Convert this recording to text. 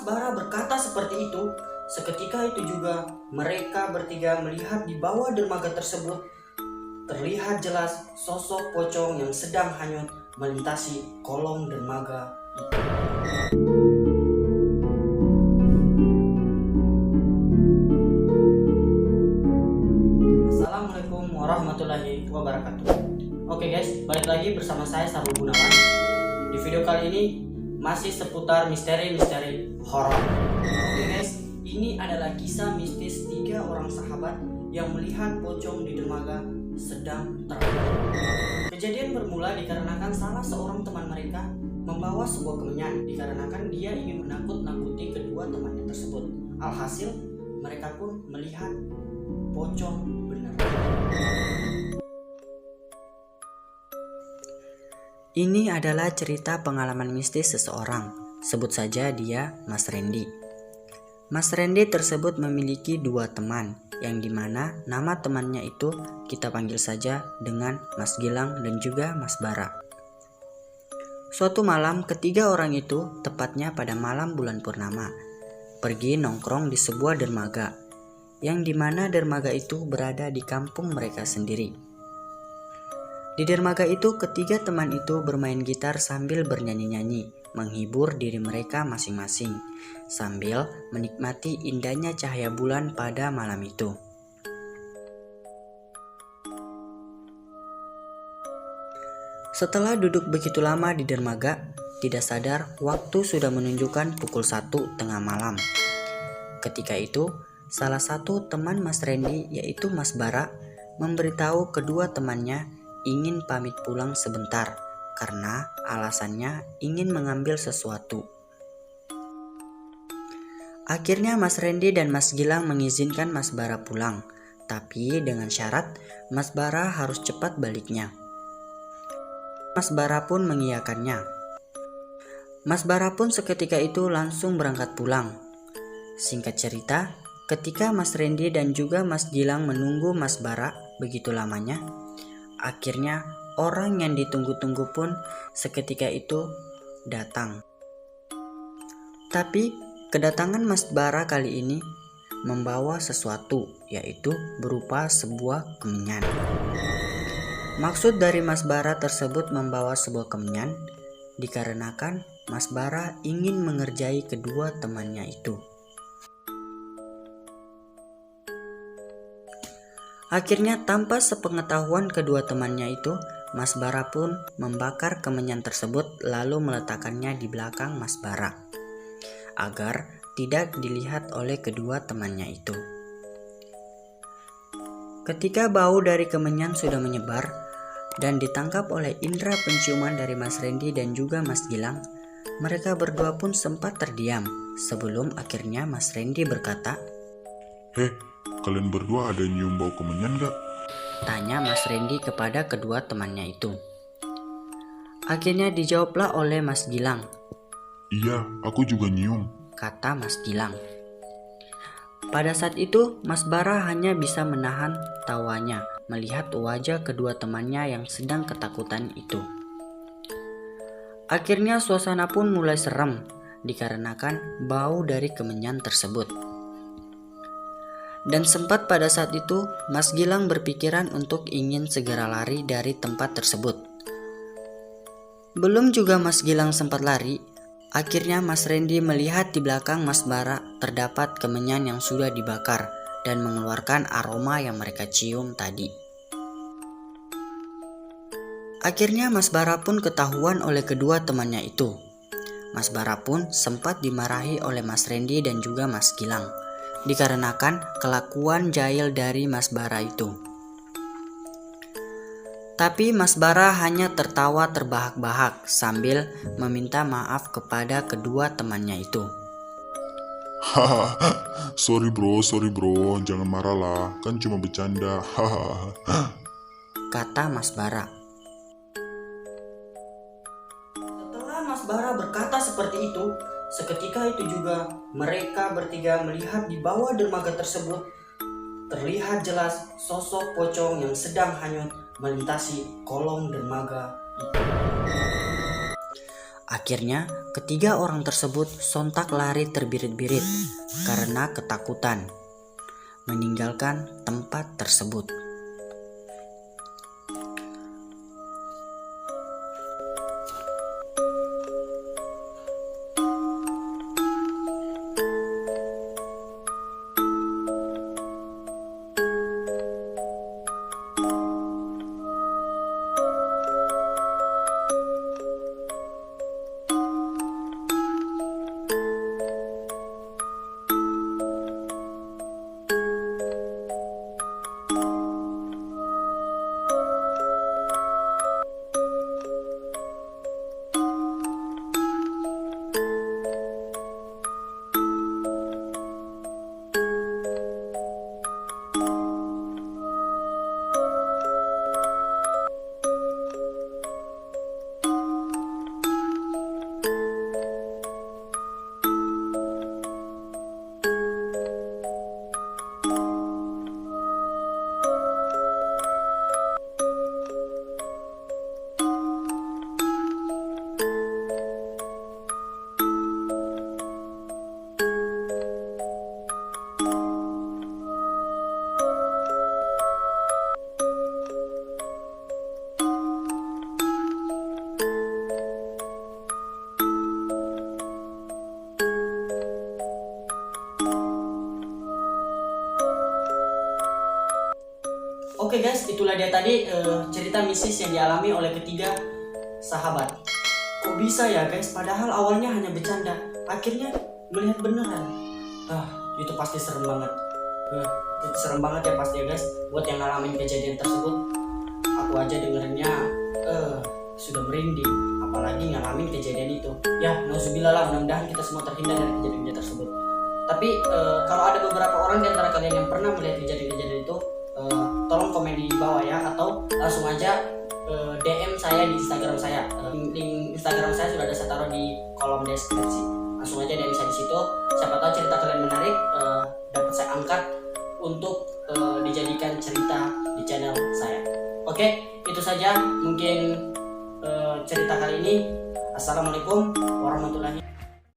Bara berkata seperti itu. Seketika itu juga mereka bertiga melihat di bawah dermaga tersebut terlihat jelas sosok pocong yang sedang hanyut melintasi kolong dermaga itu. Assalamualaikum warahmatullahi wabarakatuh. Oke guys, balik lagi bersama saya Sarul Gunawan. Di video kali ini masih seputar misteri-misteri horor. Oke guys, ini adalah kisah mistis 3 orang sahabat yang melihat pocong di dermaga sedang terbang. Kejadian bermula dikarenakan salah seorang teman mereka membawa sebuah kemenyan dikarenakan dia ingin menakut-nakuti kedua temannya tersebut. Alhasil mereka pun melihat pocong benar. Ini adalah cerita pengalaman mistis seseorang. Sebut saja dia Mas Randy. Mas Randy tersebut memiliki 2 teman, yang dimana nama temannya itu kita panggil saja dengan Mas Gilang dan juga Mas Bara. Suatu malam ketiga orang itu, tepatnya pada malam bulan purnama, pergi nongkrong di sebuah dermaga, yang dimana dermaga itu berada di kampung mereka sendiri. Di dermaga itu ketiga teman itu bermain gitar sambil bernyanyi-nyanyi, menghibur diri mereka masing-masing, sambil menikmati indahnya cahaya bulan pada malam itu. Setelah duduk begitu lama di dermaga, tidak sadar waktu sudah menunjukkan pukul 1 tengah malam. Ketika itu, salah satu teman Mas Randy yaitu Mas Bara memberitahu kedua temannya ingin pamit pulang sebentar karena alasannya ingin mengambil sesuatu. Akhirnya Mas Randy dan Mas Gilang mengizinkan Mas Bara pulang, tapi dengan syarat Mas Bara harus cepat baliknya. Mas Bara pun mengiyakannya. Mas Bara pun seketika itu langsung berangkat pulang. Singkat cerita, ketika Mas Randy dan juga Mas Gilang menunggu Mas Bara begitu lamanya, akhirnya orang yang ditunggu-tunggu pun seketika itu datang. Tapi kedatangan Mas Bara kali ini membawa sesuatu, yaitu berupa sebuah kemenyan. Maksud dari Mas Bara tersebut membawa sebuah kemenyan dikarenakan Mas Bara ingin mengerjai kedua temannya itu. Akhirnya tanpa sepengetahuan kedua temannya itu, Mas Bara pun membakar kemenyan tersebut lalu meletakkannya di belakang Mas Bara agar tidak dilihat oleh kedua temannya itu. Ketika bau dari kemenyan sudah menyebar dan ditangkap oleh indera penciuman dari Mas Randy dan juga Mas Gilang, mereka berdua pun sempat terdiam sebelum akhirnya Mas Randy berkata, Kalian berdua ada nyium bau kemenyan gak? Tanya Mas Randy kepada kedua temannya itu. Akhirnya dijawablah oleh Mas Gilang. Iya, aku juga nyium, kata Mas Gilang. Pada saat itu Mas Bara hanya bisa menahan tawanya melihat wajah kedua temannya yang sedang ketakutan itu. Akhirnya suasana pun mulai serem dikarenakan bau dari kemenyan tersebut. Dan sempat pada saat itu Mas Gilang berpikiran untuk ingin segera lari dari tempat tersebut. Belum juga Mas Gilang sempat lari, akhirnya Mas Randy melihat di belakang Mas Bara terdapat kemenyan yang sudah dibakar dan mengeluarkan aroma yang mereka cium tadi. Akhirnya Mas Bara pun ketahuan oleh kedua temannya itu. Mas Bara pun sempat dimarahi oleh Mas Randy dan juga Mas Gilang dikarenakan kelakuan jahil dari Mas Bara itu. Tapi Mas Bara hanya tertawa terbahak-bahak sambil meminta maaf kepada kedua temannya itu. Hahaha, sorry bro, jangan marah lah, kan cuma bercanda, hahaha, kata Mas Bara. Setelah Mas Bara berkata seperti itu, seketika itu juga mereka bertiga melihat di bawah dermaga tersebut terlihat jelas sosok pocong yang sedang hanyut melintasi kolong dermaga itu. Akhirnya, ketiga orang tersebut sontak lari terbirit-birit karena ketakutan, meninggalkan tempat tersebut. Oke guys, itulah dia tadi cerita mistis yang dialami oleh ketiga sahabat. Kok bisa ya guys, padahal awalnya hanya bercanda, akhirnya melihat beneran. Itu pasti serem banget. Itu serem banget ya pasti ya guys. Buat yang ngalamin kejadian tersebut, aku aja dengerinnya sudah merinding, apalagi ngalamin kejadian itu. Ya, nauzubillah lah, mudah-mudahan kita semua terhindar dari kejadian tersebut. Tapi kalau ada beberapa orang di antara kalian yang pernah melihat kejadian-kejadian itu, tolong komen di bawah ya, atau langsung aja DM saya di Instagram saya. Link Instagram saya sudah ada saya taruh di kolom deskripsi. Langsung aja DM saya di situ. Siapa tahu cerita kalian menarik, dapat saya angkat untuk dijadikan cerita di channel saya. Oke, itu saja mungkin cerita kali ini. Assalamualaikum warahmatullahi wabarakatuh.